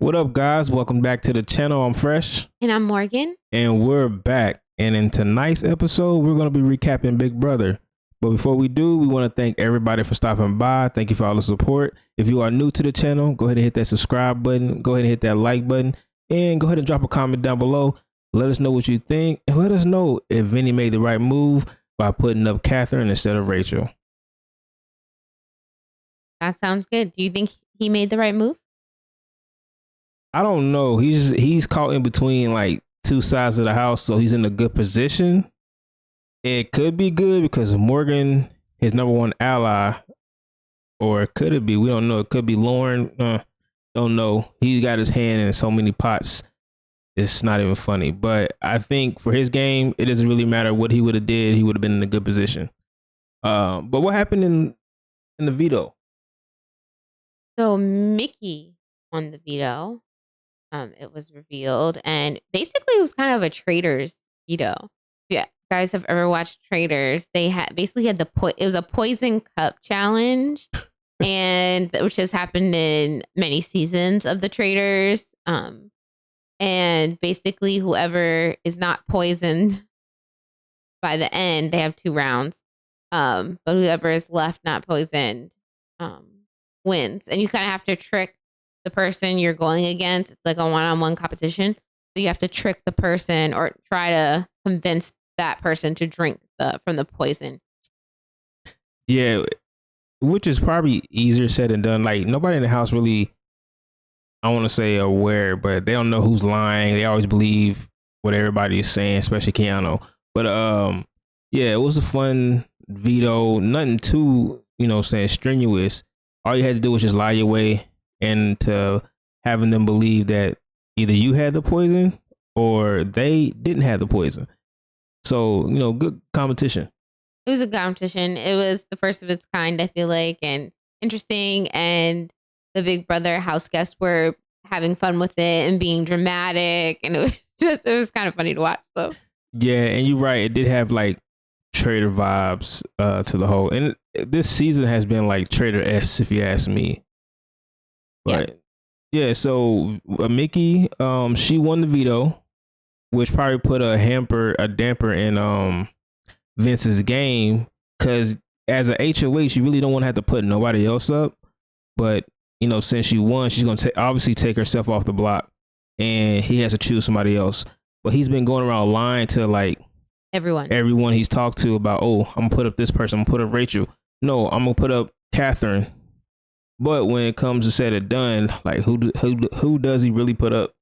What up, guys? Welcome back to the channel. I'm Fresh. And I'm Morgan. And we're back. And in tonight's episode, we're going to be recapping Big Brother. But before we do, we want to thank everybody for stopping by. Thank you for all the support. If you are new to the channel, go ahead and hit that subscribe button. Go ahead and hit that like button. And go ahead and drop a comment down below. Let us know what you think. And let us know if Vinny made the right move by putting up Katherine instead of Rachel. That sounds good. Do you think he made the right move? I don't know. He's caught in between like two sides of the house, so he's in a good position. It could be good because Morgan, his number one ally, or could it be? We don't know. It could be Lauren. Don't know. He got his hand in so many pots. It's not even funny. But I think for his game, it doesn't really matter what he would have did. He would have been in a good position. But what happened in the veto? So Mickey won the veto. It was revealed, and basically it was kind of a Traitors veto. Yeah, guys have ever watched Traitors? They had the it was a poison cup challenge, and which has happened in many seasons of the Traitors. And basically whoever is not poisoned by the end, they have 2 rounds. But whoever is left not poisoned wins, and you kind of have to trick the person you're going against. It's like a one-on-one competition. So you have to trick the person or try to convince that person to drink from the poison. Yeah, which is probably easier said than done. Like nobody in the house really, I want to say aware, but they don't know who's lying. They always believe what everybody is saying, especially Keanu. But yeah, it was a fun veto. Nothing too, saying strenuous. All you had to do was just lie your way into having them believe that either you had the poison or they didn't have the poison. So, good competition. It was a competition. It was the first of its kind, I feel like, and interesting. And the Big Brother house guests were having fun with it and being dramatic. And it was kind of funny to watch. So yeah, and you're right. It did have like Traitor vibes to the whole. And this season has been like Traitor-esque, if you ask me. But yeah, so Mickey, she won the veto, which probably put a damper in Vince's game, because as a HOH, you really don't want to have to put nobody else up. But since she won, she's gonna obviously take herself off the block, and he has to choose somebody else. But he's been going around lying to like everyone he's talked to about, oh, I'm gonna put up this person, I'm gonna put up Rachel. No, I'm gonna put up Katherine. But when it comes to said and done, like who does he really put up?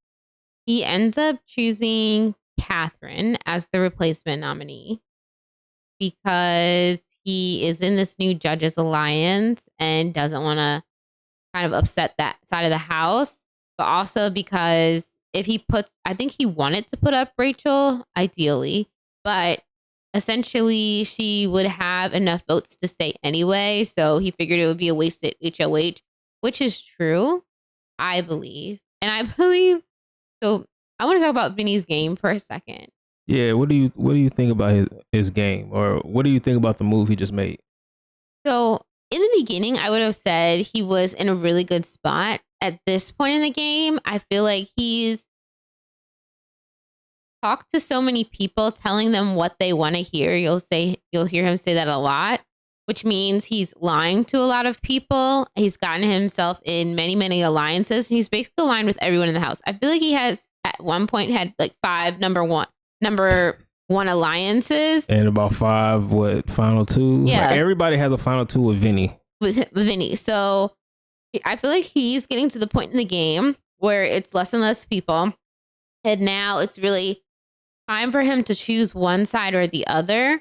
He ends up choosing Katherine as the replacement nominee because he is in this new judges alliance and doesn't want to kind of upset that side of the house. But also because I think he wanted to put up Rachel ideally, but essentially she would have enough votes to stay anyway. So he figured it would be a wasted HOH, which is true, I believe. And I believe, so I want to talk about Vinny's game for a second. Yeah, what do you think about his game, or what do you think about the move he just made? So in the beginning, I would have said he was in a really good spot. At this point in the game, I feel like he's talked to so many people, telling them what they want to hear. You'll hear him say that a lot, which means he's lying to a lot of people. He's gotten himself in many, many alliances. He's basically aligned with everyone in the house. I feel like he has at one point had like 5 number one alliances, and about 5 final 2. Yeah, like everybody has a final 2 with Vinny. With Vinny. So I feel like he's getting to the point in the game where it's less and less people, and now it's really time for him to choose one side or the other.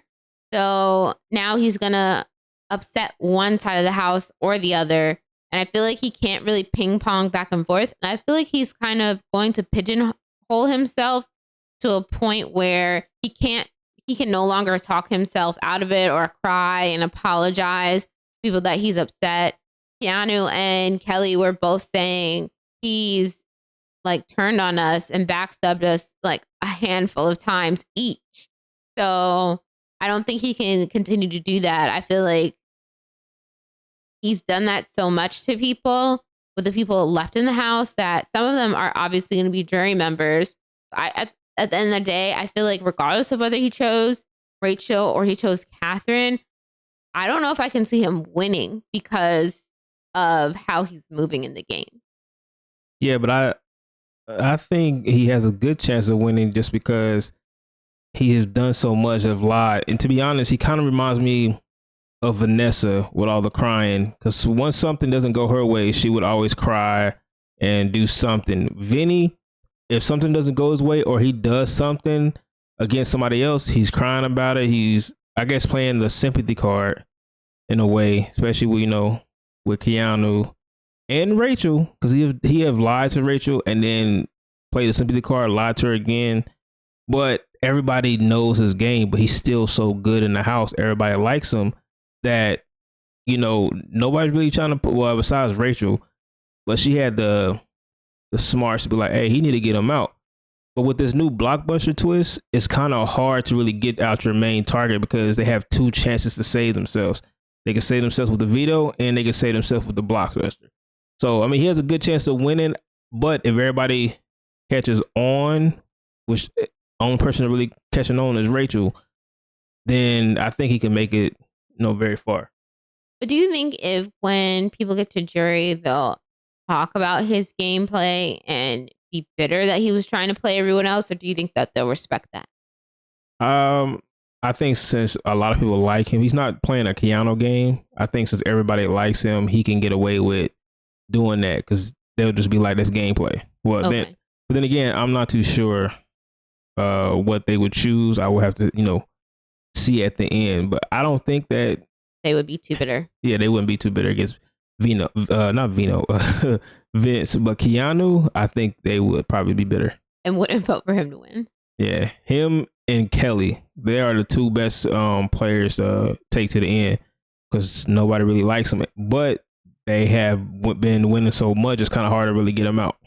So now he's gonna upset one side of the house or the other, and I feel like he can't really ping pong back and forth. And I feel like he's kind of going to pigeonhole himself to a point where he can no longer talk himself out of it or cry and apologize to people that he's upset. Keanu and Kelly were both saying he's like turned on us and backstabbed us like a handful of times each. So I don't think he can continue to do that. I feel like he's done that so much to people with the people left in the house, that some of them are obviously going to be jury members. At the end of the day, I feel like regardless of whether he chose Rachel or he chose Katherine, I don't know if I can see him winning because of how he's moving in the game. Yeah, but I think he has a good chance of winning just because he has done so much of lied. And to be honest, he kind of reminds me of Vanessa with all the crying. Because once something doesn't go her way, she would always cry and do something. Vinny, if something doesn't go his way or he does something against somebody else, he's crying about it. He's, I guess, playing the sympathy card in a way, especially with, with Keanu and Rachel, because he have lied to Rachel and then played the sympathy card, lied to her again. But everybody knows his game, but he's still so good in the house. Everybody likes him that, nobody's really trying to put, well, besides Rachel, but she had the smarts to be like, hey, he need to get him out. But with this new blockbuster twist, it's kind of hard to really get out your main target because they have two chances to save themselves. They can save themselves with the veto and they can save themselves with the blockbuster. So, I mean, he has a good chance of winning, but if everybody catches on, which the only person really catching on is Rachel, then I think he can make it, very far. But do you think if when people get to jury, they'll talk about his gameplay and be bitter that he was trying to play everyone else, or do you think that they'll respect that? I think since a lot of people like him, he's not playing a Keanu game. I think since everybody likes him, he can get away with doing that because they'll just be like, that's gameplay. Well, Okay. but then again, I'm not too sure what they would choose. I would have to, see at the end. But I don't think that They would be too bitter. Yeah, they wouldn't be too bitter against not Vino, Vince, but Keanu. I think they would probably be bitter and wouldn't vote for him to win. Yeah, him and Kelly, they are the two best players to take to the end because nobody really likes them. But they have been winning so much, it's kind of hard to really get them out.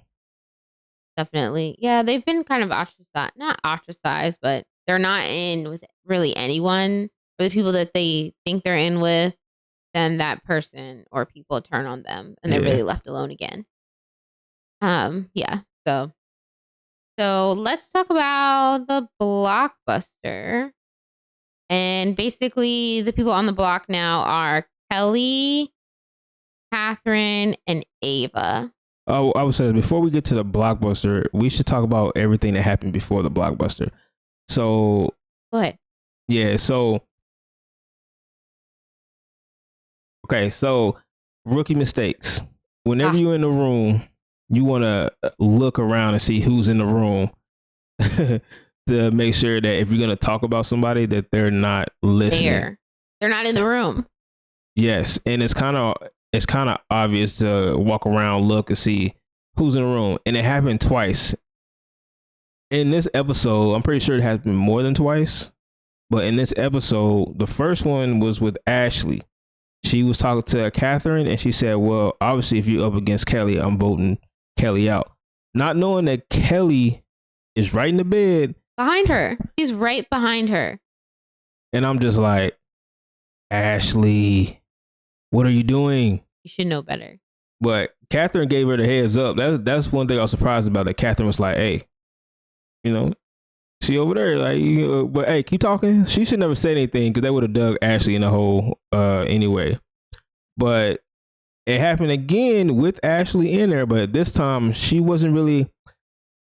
Definitely. Yeah, they've been kind of ostracized. Not ostracized, but they're not in with really anyone. For the people that they think they're in with, then that person or people turn on them and they're really left alone again. Yeah. So let's talk about the blockbuster. And basically the people on the block now are Kelly, Katherine, and Ava. Oh, I would say before we get to the blockbuster, we should talk about everything that happened before the blockbuster. So go ahead. Yeah, so okay, so rookie mistakes. Whenever you're in the room, you want to look around and see who's in the room to make sure that if you're going to talk about somebody, that they're not listening. They're not in the room. Yes, and it's kind of obvious to walk around, look and see who's in the room, and it happened twice. In this episode, I'm pretty sure it happened more than twice, but in this episode, the first one was with Ashley. She was talking to Katherine and she said, well, obviously, if you're up against Kelly, I'm voting Kelly out. Not knowing that Kelly is right in the bed. Behind her. She's right behind her. And I'm just like, Ashley, what are you doing? You should know better. But Katherine gave her the heads up. That's one thing I was surprised about, that Katherine was like, hey, she over there, like, but hey, keep talking. She should never say anything because they would have dug Ashley in the hole anyway. But it happened again with Ashley in there, but this time she wasn't really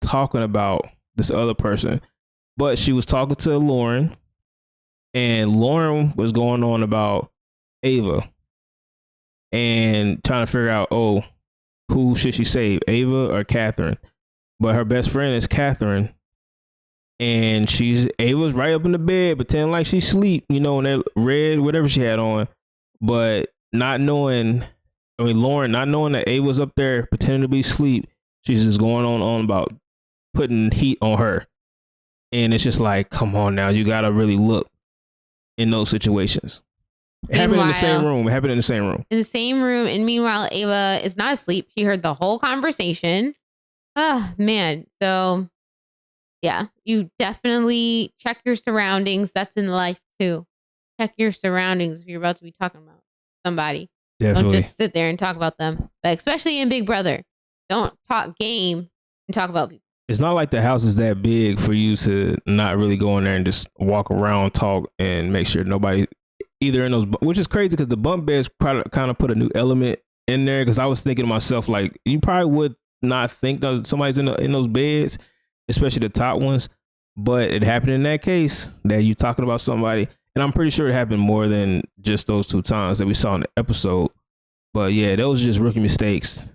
talking about this other person, but she was talking to Lauren, and Lauren was going on about Ava and trying to figure out, oh, who should she save, Ava or Katherine? But her best friend is Katherine. And Ava's right up in the bed, pretending like she's asleep, in that red, whatever she had on. But Lauren not knowing that Ava's up there pretending to be asleep, she's just going on about putting heat on her. And it's just like, come on now, you gotta really look in those situations. It happened in the same room. In the same room. And meanwhile, Ava is not asleep. She heard the whole conversation. Oh, man. So yeah, you definitely check your surroundings. That's in life too. Check your surroundings if you're about to be talking about somebody. Definitely. Don't just sit there and talk about them. But especially in Big Brother, don't talk game and talk about people. It's not like the house is that big for you to not really go in there and just walk around, talk, and make sure nobody either in those, which is crazy because the bunk beds probably kind of put a new element in there. Because I was thinking to myself, like, you probably would not think that somebody's in those beds, especially the top ones. But it happened in that case that you talking about somebody. And I'm pretty sure it happened more than just those 2 times that we saw in the episode. But yeah, those are just rookie mistakes.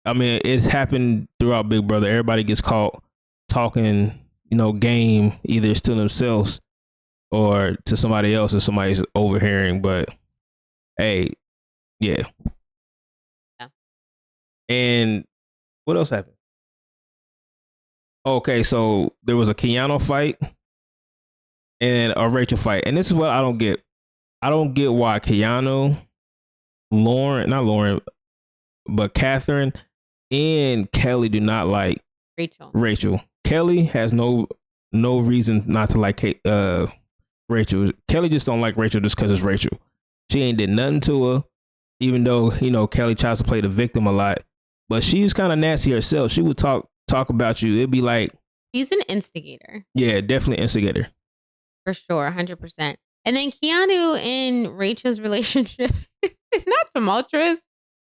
I mean, it's happened throughout Big Brother. Everybody gets caught talking, game, either to themselves or to somebody else, and somebody's overhearing. But hey, yeah. And what else happened? Okay, so there was a Keanu fight and a Rachel fight, and this is what I don't get. I don't get why Keanu, not Lauren, but Katherine and Kelly do not like Rachel. Kelly has no reason not to like Rachel. Kelly just don't like Rachel just because it's Rachel. She ain't did nothing to her, even though Kelly tries to play the victim a lot. But she's kind of nasty herself. She would talk about you. It'd be like she's an instigator. Yeah, definitely instigator. For sure, 100%. And then Keanu and Rachel's relationship is not tumultuous,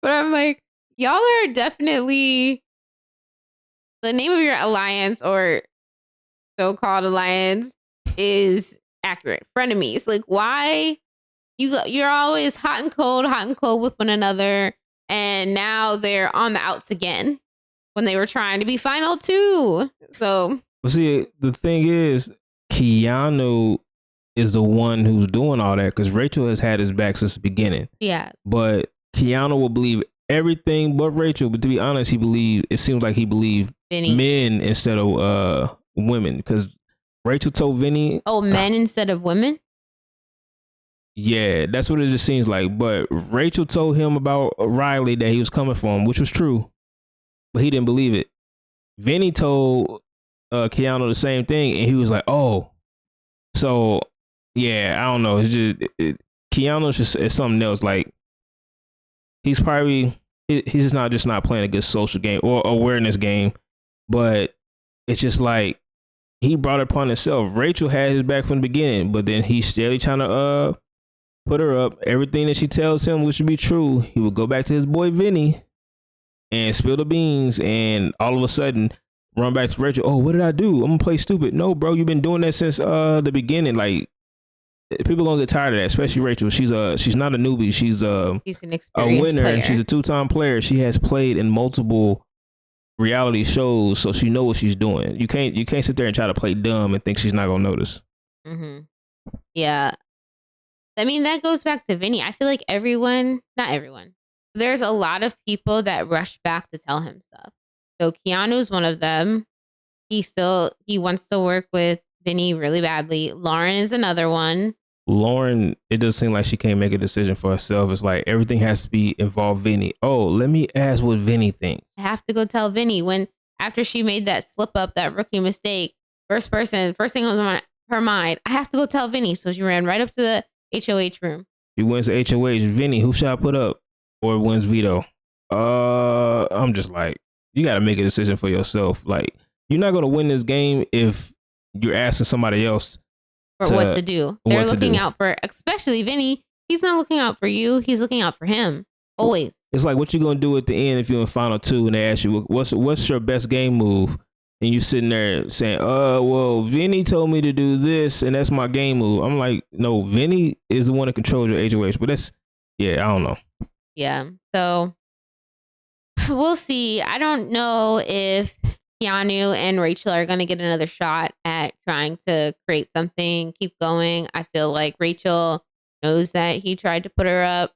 but I'm like, y'all are definitely, the name of your alliance or so-called alliance is accurate. Frenemies. Like, why you're always hot and cold with one another, and now they're on the outs again when they were trying to be final too. So, see, the thing is, Keanu is the one who's doing all that because Rachel has had his back since the beginning. Yeah, but Keanu will believe everything but Rachel. But to be honest, it seems like he believed Vinny. Men instead of women, because Rachel told Vinny, men instead of women. Yeah, that's what it just seems like. But Rachel told him about Riley, that he was coming for him, which was true, but he didn't believe it. Vinny told Keanu the same thing, and he was like, "Oh, so yeah, I don't know. It's just Keanu's just something else. Like, he's just not playing a good social game or awareness game, but it's just like he brought it upon himself. Rachel had his back from the beginning, but then he's steadily trying to put her up. Everything that she tells him, which should be true, he would go back to his boy Vinny and spill the beans, and all of a sudden run back to Rachel. Oh, what did I do? I'm gonna play stupid. No, bro, you've been doing that since the beginning. Like, people gonna get tired of that, especially Rachel. She's not a newbie. She's an a winner. Player. She's a 2-time player. She has played in multiple reality shows, so she knows what she's doing. You can't sit there and try to play dumb and think she's not gonna notice. Mm-hmm. Yeah, I mean, that goes back to Vinny. I feel like not everyone. There's a lot of people that rush back to tell him stuff. So Keanu's one of them. He wants to work with Vinny really badly. Lauren is another one. Lauren, it does seem like she can't make a decision for herself. It's like everything has to be involve Vinny. Oh, let me ask what Vinny thinks. I have to go tell Vinny after she made that slip up, that rookie mistake. First thing was on her mind. I have to go tell Vinny. So she ran right up to the HOH room. She wins the HOH. Vinny, who should I put up? Or wins veto? I'm just like, you got to make a decision for yourself. Like, you're not going to win this game if you're asking somebody else for what to do. They're looking out for, especially Vinny. He's not looking out for you. He's looking out for him. Always. It's like, what you going to do at the end if you're in final 2 and they ask you, what's your best game move? And you sitting there saying, well, Vinny told me to do this and that's my game move. I'm like, no, Vinny is the one that controls your HOH. But I don't know. Yeah. So we'll see. I don't know if Keanu and Rachel are going to get another shot at trying to create something, keep going. I feel like Rachel knows that he tried to put her up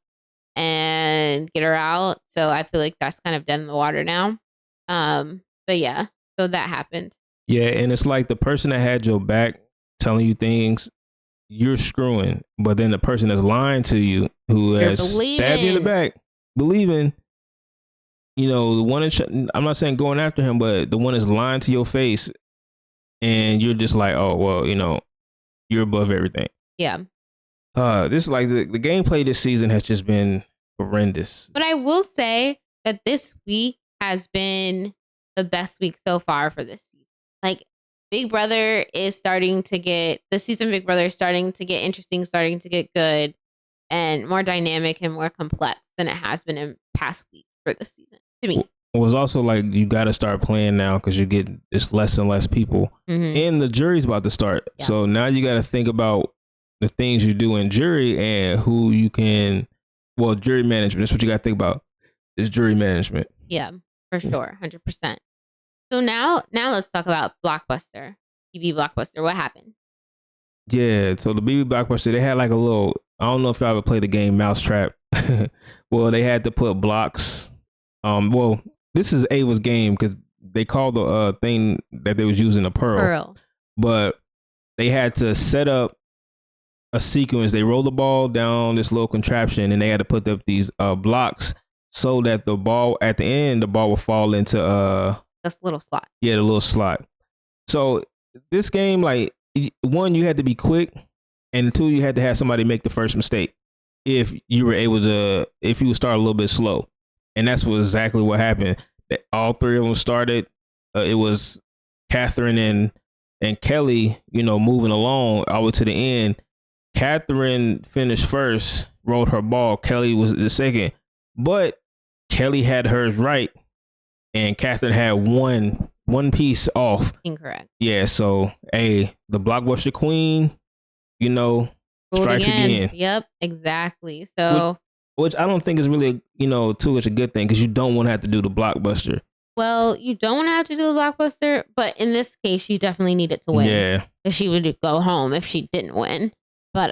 and get her out. So I feel like that's kind of dead in the water now. But yeah, so that happened. Yeah, and it's like the person that had your back telling you things, you're screwing. But then the person that's lying to you, who has stabbed you in the back, believing, the one I'm not saying going after him, but the one is lying to your face, and you're just like, oh, well, you're above everything. Yeah. This like the gameplay this season has just been horrendous. But I will say that this week has been the best week so far for this season. Like Big Brother is starting to get this season. Big Brother is starting to get interesting, starting to get good, and more dynamic and more complex than it has been in past weeks for this season. To me, it was also like you got to start playing now because you get just less and less people, and the jury's about to start. Yeah. So now you got to think about the things you do in jury and who you can. Well, jury management. That's what you got to think about. Is jury management. Yeah, for sure, 100%. So now let's talk about Blockbuster, TV Blockbuster. What happened? Yeah, so the BB Blockbuster, they had like a little. I don't know if y'all ever played the game Mousetrap. Well, they had to put blocks. Well, this is Ava's game because they called the thing that they was using a pearl. But they had to set up a sequence. They roll the ball down this little contraption, and they had to put up these blocks so that the ball at the end, the ball will fall into this little slot. Yeah, the little slot. So this game, like, one, you had to be quick, and two, you had to have somebody make the first mistake if you were able to, if you start a little bit slow. And that's exactly what happened. All three of them started. It was Katherine and Kelly, moving along all the way to the end. Katherine finished first, rolled her ball. Kelly was the second, but Kelly had hers right, and Katherine had one piece off. Incorrect. Yeah, so the Blockbuster Queen, strikes again. Yep, exactly. So which I don't think is really, too much a good thing because you don't want to have to do the Blockbuster. Well, you don't want to have to do the Blockbuster, but in this case, she definitely needed to win. Yeah. Because she would go home if she didn't win. But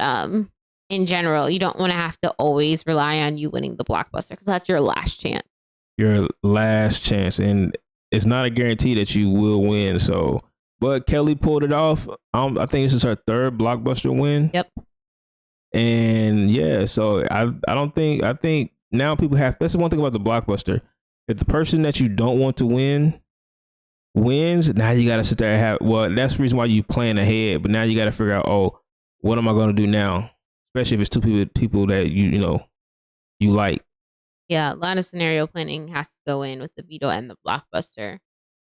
in general, you don't want to have to always rely on you winning the Blockbuster because that's your last chance. Your last chance. And it's not a guarantee that you will win. So, but Kelly pulled it off. I think this is her third Blockbuster win. Yep. And yeah, so I think now people that's the one thing about the Blockbuster. If the person that you don't want to win wins, now you got to sit there and that's the reason why you plan ahead. But now you got to figure out, what am I going to do now? Especially if it's two people that you like. Yeah, a lot of scenario planning has to go in with the veto and the Blockbuster.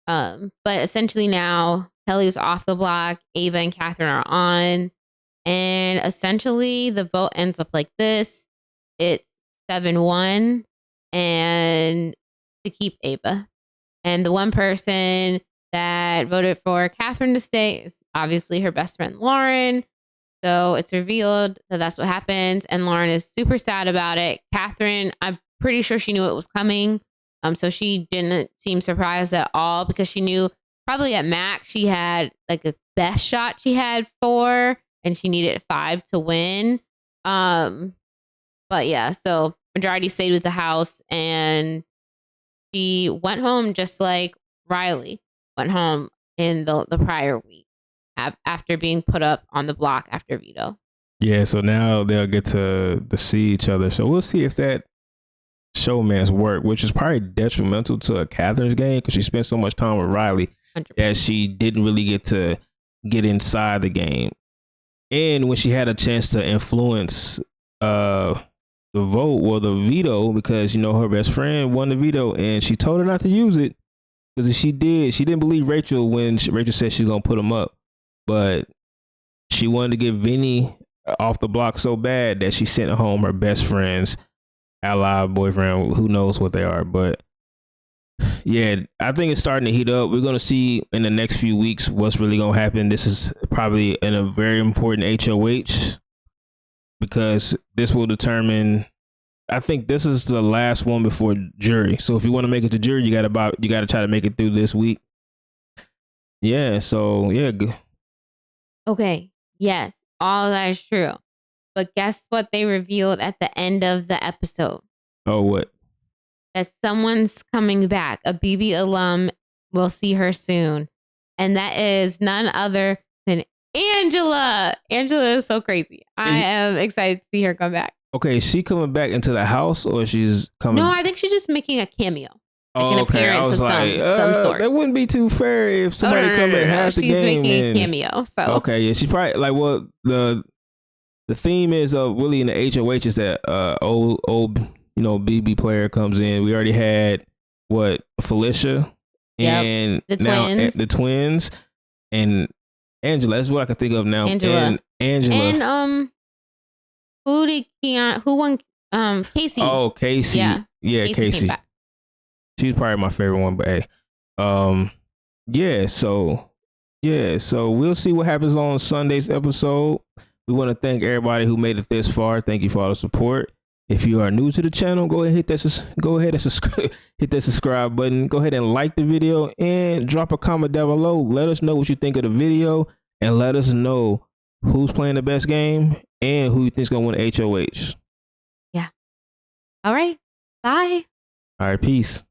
But essentially now Kelly's off the block, Ava and Katherine are on, and essentially the vote ends up like this. It's 7-1 and to keep Ava. And the one person that voted for Katherine to stay is obviously her best friend, Lauren. So it's revealed that that's what happens. And Lauren is super sad about it. Katherine, I'm pretty sure she knew it was coming. So she didn't seem surprised at all because she knew probably at max she had like the best shot she had 4 and she needed 5 to win. But yeah, so majority stayed with the house and she went home just like Riley went home in the prior week after being put up on the block after veto. Yeah, so now they'll get to see each other. So we'll see if that showman's work, which is probably detrimental to Katherine's game because she spent so much time with Riley 100%. that she didn't really get inside the game. And when she had a chance to influence the vote or the veto, because her best friend won the veto and she told her not to use it because she didn't believe Rachel when Rachel said she was gonna put him up, but she wanted to get Vinny off the block so bad that she sent home her best friend's ally, boyfriend, who knows what they are. But yeah, I think it's starting to heat up. We're gonna see in the next few weeks what's really gonna happen. This is probably in a very important HOH because this will determine. I think this is the last one before jury. So if you want to make it to jury, you gotta try to make it through this week. Yeah. So yeah. Okay. Yes, all that is true. But guess what they revealed at the end of the episode? Oh, what? That someone's coming back. A BB alum. We'll see her soon. And that is none other than Angela. Angela is so crazy. I am excited to see her come back. Okay, is she coming back into the house or she's coming? No, I think she's just making a cameo. An appearance I was of some sort. That wouldn't be too fair if somebody come back half the game. She's making a cameo. So okay, yeah, she's probably like the theme is really in the HOH is that old BB player comes in. We already had Felicia and the now twins. the twins and Angela. That's what I can think of now. Angela. And Angela. And who won? Casey. Oh, Casey. Yeah, Casey. She's probably my favorite one, but hey. So we'll see what happens on Sunday's episode. We want to thank everybody who made it this far. Thank you for all the support. If you are new to the channel, go ahead and subscribe. Hit that subscribe button. Go ahead and like the video and drop a comment down below. Let us know what you think of the video and let us know who's playing the best game and who you think's gonna win HOH. Yeah. All right. Bye. All right. Peace.